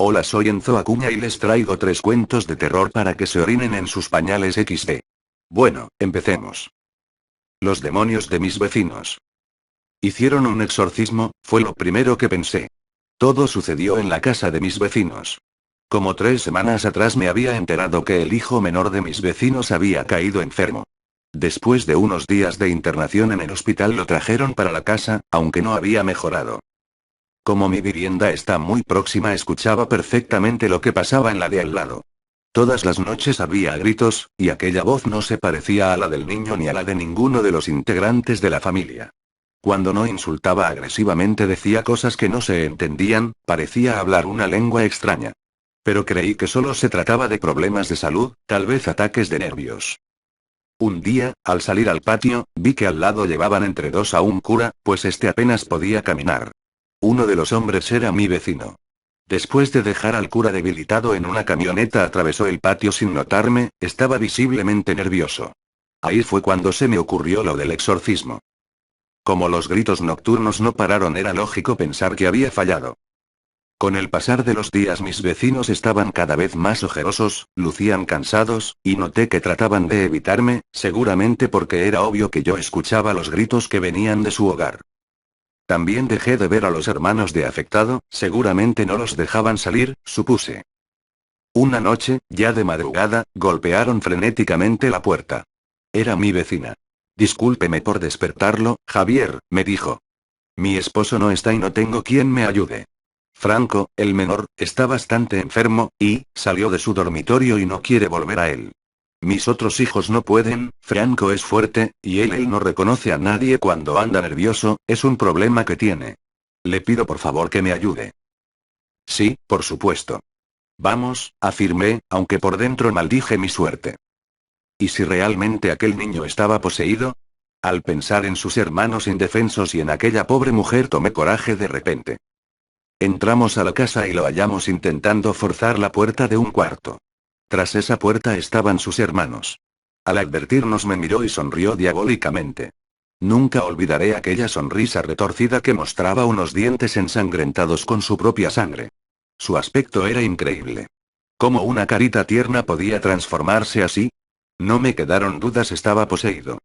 Hola, soy Enzo Acuña y les traigo 3 cuentos de terror para que se orinen en sus pañales XD. Bueno, empecemos. Los demonios de mis vecinos. Hicieron un exorcismo, fue lo primero que pensé. Todo sucedió en la casa de mis vecinos. Como 3 semanas atrás me había enterado que el hijo menor de mis vecinos había caído enfermo. Después de unos días de internación en el hospital lo trajeron para la casa, aunque no había mejorado. Como mi vivienda está muy próxima, escuchaba perfectamente lo que pasaba en la de al lado. Todas las noches había gritos, y aquella voz no se parecía a la del niño ni a la de ninguno de los integrantes de la familia. Cuando no insultaba agresivamente decía cosas que no se entendían, parecía hablar una lengua extraña. Pero creí que solo se trataba de problemas de salud, tal vez ataques de nervios. Un día, al salir al patio, vi que al lado llevaban entre dos a un cura, pues este apenas podía caminar. Uno de los hombres era mi vecino. Después de dejar al cura debilitado en una camioneta, atravesó el patio sin notarme, estaba visiblemente nervioso. Ahí fue cuando se me ocurrió lo del exorcismo. Como los gritos nocturnos no pararon, era lógico pensar que había fallado. Con el pasar de los días mis vecinos estaban cada vez más ojerosos, lucían cansados, y noté que trataban de evitarme, seguramente porque era obvio que yo escuchaba los gritos que venían de su hogar. También dejé de ver a los hermanos de afectado, seguramente no los dejaban salir, supuse. Una noche, ya de madrugada, golpearon frenéticamente la puerta. Era mi vecina. Discúlpeme por despertarlo, Javier, me dijo. Mi esposo no está y no tengo quien me ayude. Franco, el menor, está bastante enfermo, y salió de su dormitorio y no quiere volver a él. Mis otros hijos no pueden, Franco es fuerte, y él no reconoce a nadie cuando anda nervioso, es un problema que tiene. Le pido por favor que me ayude. Sí, por supuesto. Vamos, afirmé, aunque por dentro maldije mi suerte. ¿Y si realmente aquel niño estaba poseído? Al pensar en sus hermanos indefensos y en aquella pobre mujer tomé coraje de repente. Entramos a la casa y lo hallamos intentando forzar la puerta de un cuarto. Tras esa puerta estaban sus hermanos. Al advertirnos me miró y sonrió diabólicamente. Nunca olvidaré aquella sonrisa retorcida que mostraba unos dientes ensangrentados con su propia sangre. Su aspecto era increíble. ¿Cómo una carita tierna podía transformarse así? No me quedaron dudas, estaba poseído.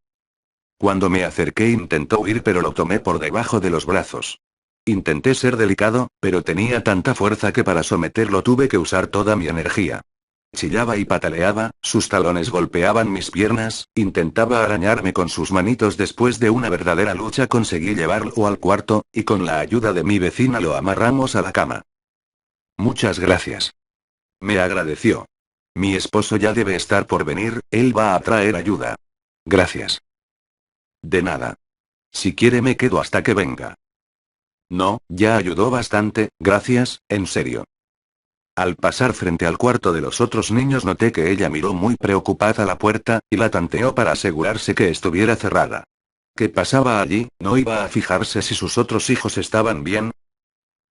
Cuando me acerqué intentó huir, pero lo tomé por debajo de los brazos. Intenté ser delicado, pero tenía tanta fuerza que para someterlo tuve que usar toda mi energía. Chillaba y pataleaba, sus talones golpeaban mis piernas, intentaba arañarme con sus manitos. Después de una verdadera lucha conseguí llevarlo al cuarto, y con la ayuda de mi vecina lo amarramos a la cama. Muchas gracias. Me agradeció. Mi esposo ya debe estar por venir, él va a traer ayuda. Gracias. De nada. Si quiere me quedo hasta que venga. No, ya ayudó bastante, gracias, en serio. Al pasar frente al cuarto de los otros niños noté que ella miró muy preocupada la puerta, y la tanteó para asegurarse que estuviera cerrada. ¿Qué pasaba allí? ¿No iba a fijarse si sus otros hijos estaban bien?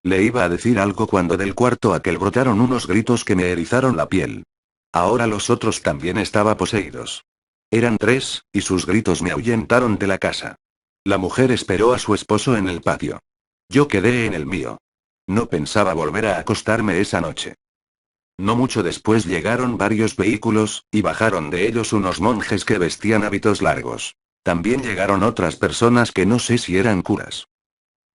Le iba a decir algo cuando del cuarto aquel brotaron unos gritos que me erizaron la piel. Ahora los otros también estaban poseídos. Eran 3, y sus gritos me ahuyentaron de la casa. La mujer esperó a su esposo en el patio. Yo quedé en el mío. No pensaba volver a acostarme esa noche. No mucho después llegaron varios vehículos, y bajaron de ellos unos monjes que vestían hábitos largos. También llegaron otras personas que no sé si eran curas.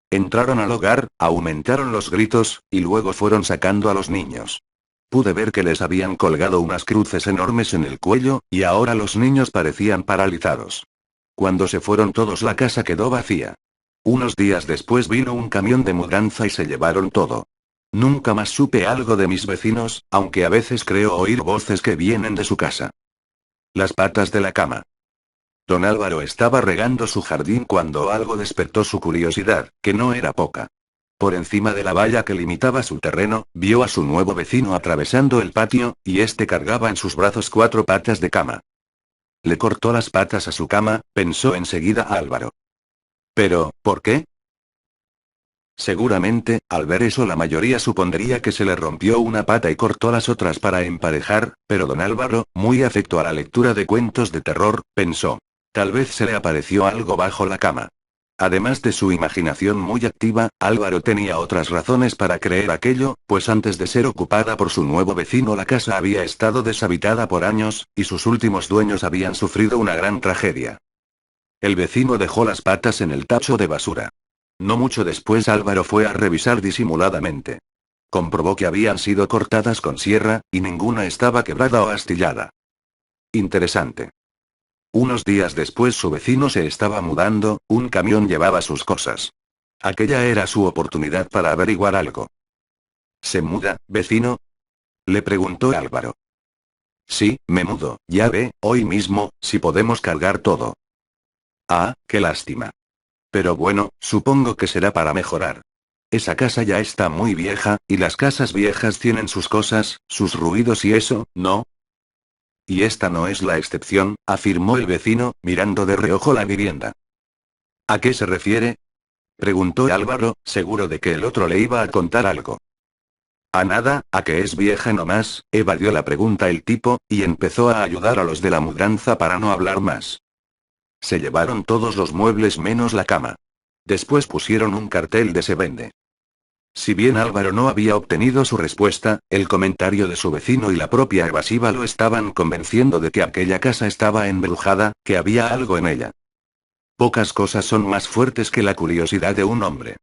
Entraron al hogar, aumentaron los gritos, y luego fueron sacando a los niños. Pude ver que les habían colgado unas cruces enormes en el cuello, y ahora los niños parecían paralizados. Cuando se fueron todos la casa quedó vacía. Unos días después vino un camión de mudanza y se llevaron todo. Nunca más supe algo de mis vecinos, aunque a veces creo oír voces que vienen de su casa. Las patas de la cama. Don Álvaro estaba regando su jardín cuando algo despertó su curiosidad, que no era poca. Por encima de la valla que limitaba su terreno, vio a su nuevo vecino atravesando el patio, y este cargaba en sus brazos 4 patas de cama. Le cortó las patas a su cama, pensó enseguida Álvaro. Pero, ¿por qué? Seguramente, al ver eso la mayoría supondría que se le rompió una pata y cortó las otras para emparejar, pero don Álvaro, muy afecto a la lectura de cuentos de terror, pensó. Tal vez se le apareció algo bajo la cama. Además de su imaginación muy activa, Álvaro tenía otras razones para creer aquello, pues antes de ser ocupada por su nuevo vecino la casa había estado deshabitada por años, y sus últimos dueños habían sufrido una gran tragedia. El vecino dejó las patas en el tacho de basura. No mucho después Álvaro fue a revisar disimuladamente. Comprobó que habían sido cortadas con sierra, y ninguna estaba quebrada o astillada. Interesante. Unos días después su vecino se estaba mudando, un camión llevaba sus cosas. Aquella era su oportunidad para averiguar algo. ¿Se muda, vecino? Le preguntó Álvaro. Sí, me mudo, ya ve, hoy mismo, si podemos cargar todo. Ah, qué lástima. Pero bueno, supongo que será para mejorar. Esa casa ya está muy vieja, y las casas viejas tienen sus cosas, sus ruidos y eso, ¿no? Y esta no es la excepción, afirmó el vecino, mirando de reojo la vivienda. ¿A qué se refiere? Preguntó Álvaro, seguro de que el otro le iba a contar algo. A nada, a que es vieja nomás, evadió la pregunta el tipo, y empezó a ayudar a los de la mudanza para no hablar más. Se llevaron todos los muebles menos la cama. Después pusieron un cartel de se vende. Si bien Álvaro no había obtenido su respuesta, el comentario de su vecino y la propia evasiva lo estaban convenciendo de que aquella casa estaba embrujada, que había algo en ella. Pocas cosas son más fuertes que la curiosidad de un hombre.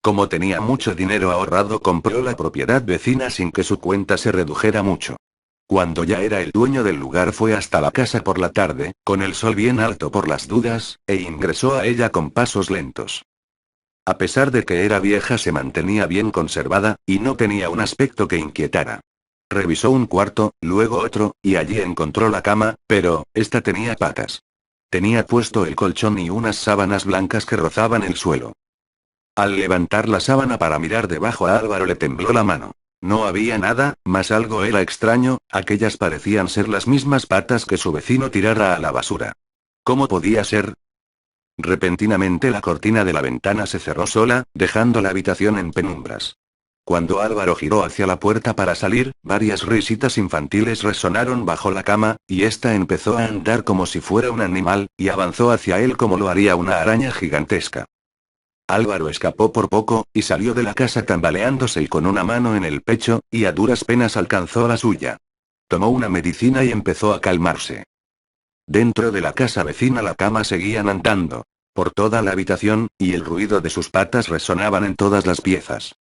Como tenía mucho dinero ahorrado, compró la propiedad vecina sin que su cuenta se redujera mucho. Cuando ya era el dueño del lugar fue hasta la casa por la tarde, con el sol bien alto por las dudas, e ingresó a ella con pasos lentos. A pesar de que era vieja se mantenía bien conservada, y no tenía un aspecto que inquietara. Revisó un cuarto, luego otro, y allí encontró la cama, pero, esta tenía patas. Tenía puesto el colchón y unas sábanas blancas que rozaban el suelo. Al levantar la sábana para mirar debajo a Álvaro le tembló la mano. No había nada, mas algo era extraño, aquellas parecían ser las mismas patas que su vecino tirara a la basura. ¿Cómo podía ser? Repentinamente la cortina de la ventana se cerró sola, dejando la habitación en penumbras. Cuando Álvaro giró hacia la puerta para salir, varias risitas infantiles resonaron bajo la cama, y ésta empezó a andar como si fuera un animal, y avanzó hacia él como lo haría una araña gigantesca. Álvaro escapó por poco, y salió de la casa tambaleándose y con una mano en el pecho, y a duras penas alcanzó la suya. Tomó una medicina y empezó a calmarse. Dentro de la casa vecina la cama seguían andando por toda la habitación, y el ruido de sus patas resonaban en todas las piezas.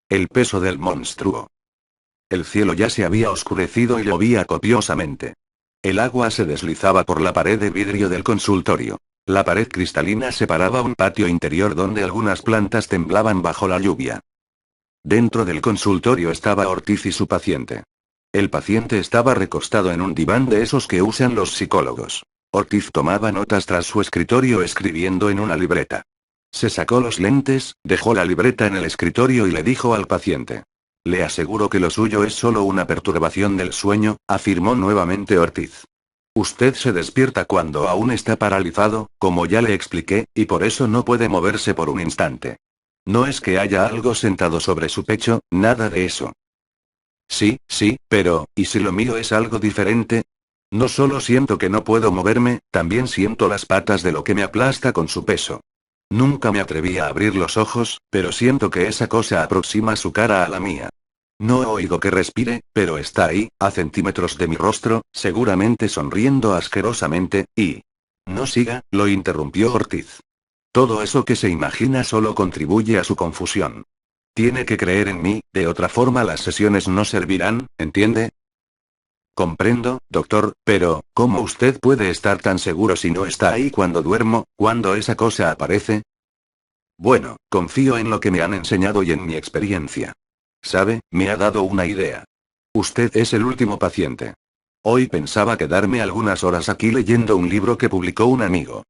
El peso del monstruo. El cielo ya se había oscurecido y llovía copiosamente. El agua se deslizaba por la pared de vidrio del consultorio. La pared cristalina separaba un patio interior donde algunas plantas temblaban bajo la lluvia. Dentro del consultorio estaba Ortiz y su paciente. El paciente estaba recostado en un diván de esos que usan los psicólogos. Ortiz tomaba notas tras su escritorio escribiendo en una libreta. Se sacó los lentes, dejó la libreta en el escritorio y le dijo al paciente. Le aseguro que lo suyo es solo una perturbación del sueño, afirmó nuevamente Ortiz. Usted se despierta cuando aún está paralizado, como ya le expliqué, y por eso no puede moverse por un instante. No es que haya algo sentado sobre su pecho, nada de eso. Sí, sí, pero, ¿y si lo mío es algo diferente? No solo siento que no puedo moverme, también siento las patas de lo que me aplasta con su peso. Nunca me atreví a abrir los ojos, pero siento que esa cosa aproxima su cara a la mía. No oigo que respire, pero está ahí, a centímetros de mi rostro, seguramente sonriendo asquerosamente, y... No siga, lo interrumpió Ortiz. Todo eso que se imagina solo contribuye a su confusión. Tiene que creer en mí, de otra forma las sesiones no servirán, ¿entiende? Comprendo, doctor, pero, ¿cómo usted puede estar tan seguro si no está ahí cuando duermo, cuando esa cosa aparece? Bueno, confío en lo que me han enseñado y en mi experiencia. ¿Sabe? Me ha dado una idea. Usted es el último paciente. Hoy pensaba quedarme algunas horas aquí leyendo un libro que publicó un amigo.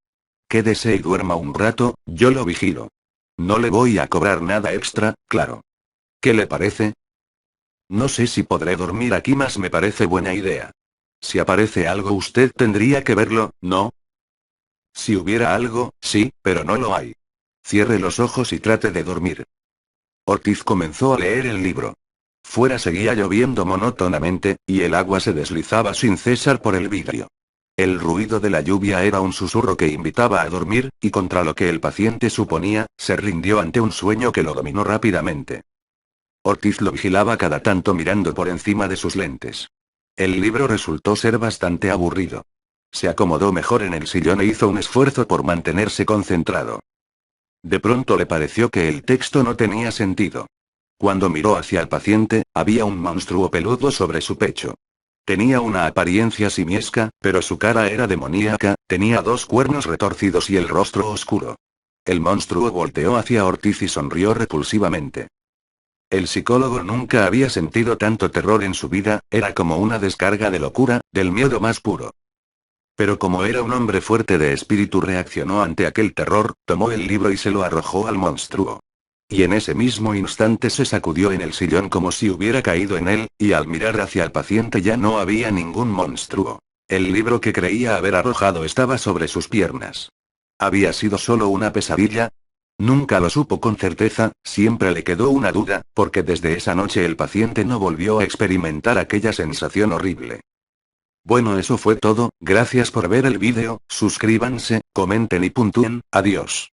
Quédese y duerma un rato, yo lo vigilo. No le voy a cobrar nada extra, claro. ¿Qué le parece? No sé si podré dormir aquí, mas me parece buena idea. Si aparece algo usted tendría que verlo, ¿no? Si hubiera algo, sí, pero no lo hay. Cierre los ojos y trate de dormir. Ortiz comenzó a leer el libro. Fuera seguía lloviendo monótonamente, y el agua se deslizaba sin cesar por el vidrio. El ruido de la lluvia era un susurro que invitaba a dormir, y contra lo que el paciente suponía, se rindió ante un sueño que lo dominó rápidamente. Ortiz lo vigilaba cada tanto mirando por encima de sus lentes. El libro resultó ser bastante aburrido. Se acomodó mejor en el sillón e hizo un esfuerzo por mantenerse concentrado. De pronto le pareció que el texto no tenía sentido. Cuando miró hacia el paciente, había un monstruo peludo sobre su pecho. Tenía una apariencia simiesca, pero su cara era demoníaca, tenía dos cuernos retorcidos y el rostro oscuro. El monstruo volteó hacia Ortiz y sonrió repulsivamente. El psicólogo nunca había sentido tanto terror en su vida, era como una descarga de locura, del miedo más puro. Pero como era un hombre fuerte de espíritu, reaccionó ante aquel terror, tomó el libro y se lo arrojó al monstruo. Y en ese mismo instante se sacudió en el sillón como si hubiera caído en él, y al mirar hacia el paciente ya no había ningún monstruo. El libro que creía haber arrojado estaba sobre sus piernas. ¿Había sido solo una pesadilla? Nunca lo supo con certeza, siempre le quedó una duda, porque desde esa noche el paciente no volvió a experimentar aquella sensación horrible. Bueno, eso fue todo, gracias por ver el vídeo, suscríbanse, comenten y puntúen, adiós.